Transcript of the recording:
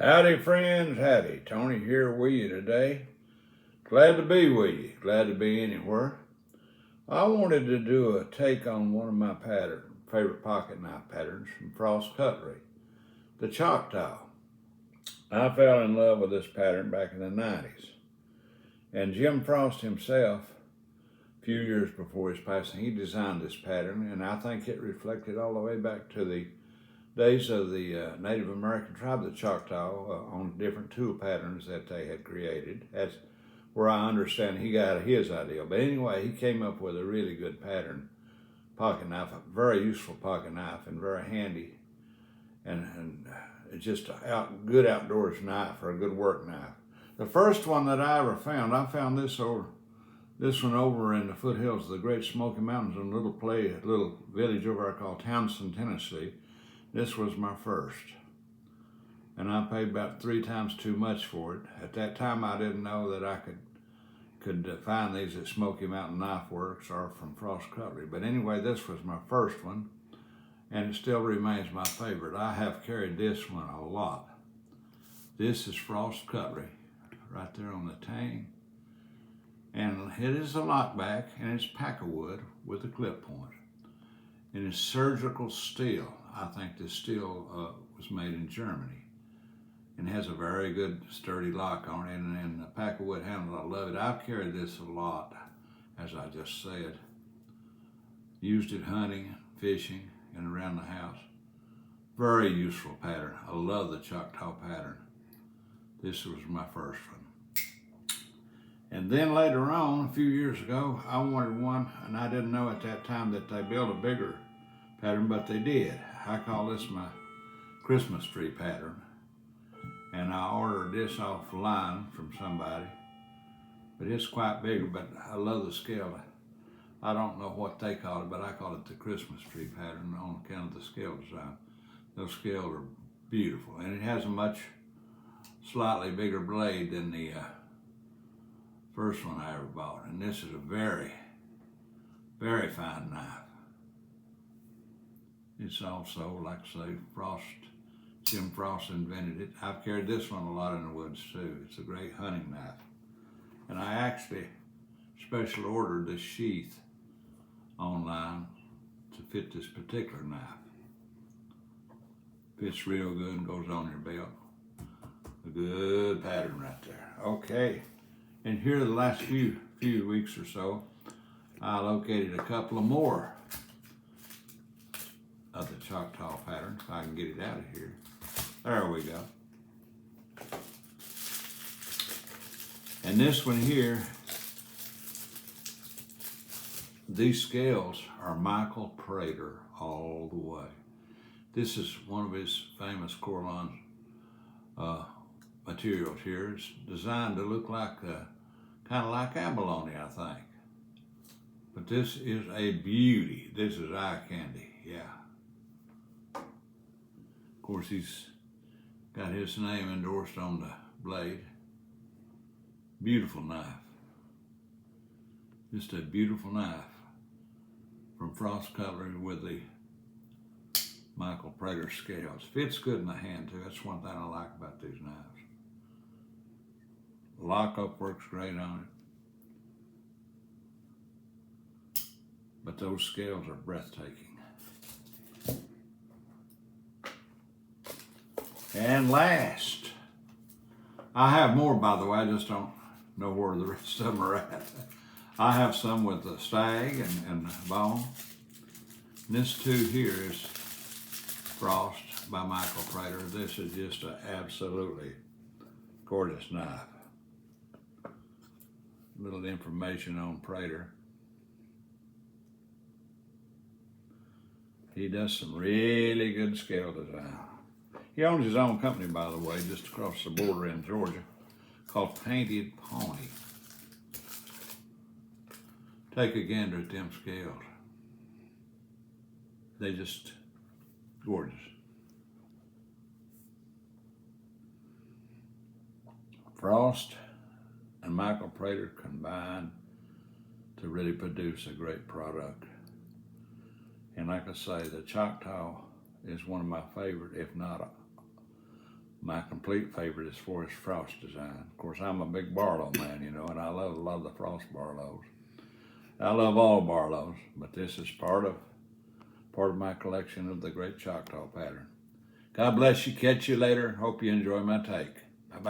Howdy friends, howdy. Tony here with you today. Glad to be with you, glad to be anywhere. I wanted to do a take on one of my favorite pocket knife patterns from Frost Cutlery, the Choctaw. I fell in love with this pattern back in the 90s. And Jim Frost himself, a few years before his passing, he designed this pattern, and I think it reflected all the way back to the days of the Native American tribe, the Choctaw, on different tool patterns that they had created. That's where I understand he got his idea. But anyway, he came up with a really good pattern pocket knife, a very useful pocket knife and very handy. And it's just a good outdoors knife or a good work knife. The first one that I ever found, I found this one over in the foothills of the Great Smoky Mountains in a little village over there called Townsend, Tennessee. This was my first, and I paid about 3 times too much for it. At that time, I didn't know that I could find these at Smoky Mountain Knife Works or from Frost Cutlery. But anyway, this was my first one, and it still remains my favorite. I have carried this one a lot. This is Frost Cutlery, right there on the tang, and it is a lockback, and it's packerwood with a clip point, and it's surgical steel. I think this steel was made in Germany and has a very good sturdy lock on it, and the packerwood handle, I love it. I've carried this a lot, as I just said. Used it hunting, fishing, and around the house. Very useful pattern. I love the Choctaw pattern. This was my first one. And then later on, a few years ago, I wanted one, and I didn't know at that time that they built a bigger pattern, but they did. I call this my Christmas tree pattern, and I ordered this offline from somebody, but it's quite big, but I love the scale. I don't know what they call it, but I call it the Christmas tree pattern on account of the scale design. Those scales are beautiful, and it has a much slightly bigger blade than the first one I ever bought, and this is a very, very fine knife. It's also, like I say, Jim Frost invented it. I've carried this one a lot in the woods too. It's a great hunting knife. And I actually special ordered this sheath online to fit this particular knife. Fits real good and goes on your belt. A good pattern right there. Okay, and here the last few weeks or so, I located a couple of more of the Choctaw pattern, if I can get it out of here. There we go. And this one here, these scales are Michael Prater all the way. This is one of his famous Corlon materials here. It's designed to look like, kind of like abalone, I think. But this is a beauty. This is eye candy, yeah. Of course, he's got his name endorsed on the blade. Beautiful knife. Just a beautiful knife from Frost Cutlery with the Michael Prater scales. Fits good in the hand too. That's one thing I like about these knives. Lockup works great on it. But those scales are breathtaking. And last, I have more, by the way, I just don't know where the rest of them are at. I have some with the stag and bone. And this too here is Frost by Michael Prater. This is just an absolutely gorgeous knife. A little information on Prater. He does some really good scale design. He owns his own company, by the way, just across the border in Georgia, called Painted Pony. Take a gander at them scales. They just gorgeous. Frost and Michael Prater combined to really produce a great product. And like I say, the Choctaw is one of my favorite, if not My complete favorite is Forest Frost design. Of course, I'm a big Barlow man, you know, and I love a lot of the Frost Barlows. I love all Barlows, but this is part of my collection of the great Choctaw pattern. God bless you. Catch you later. Hope you enjoy my take.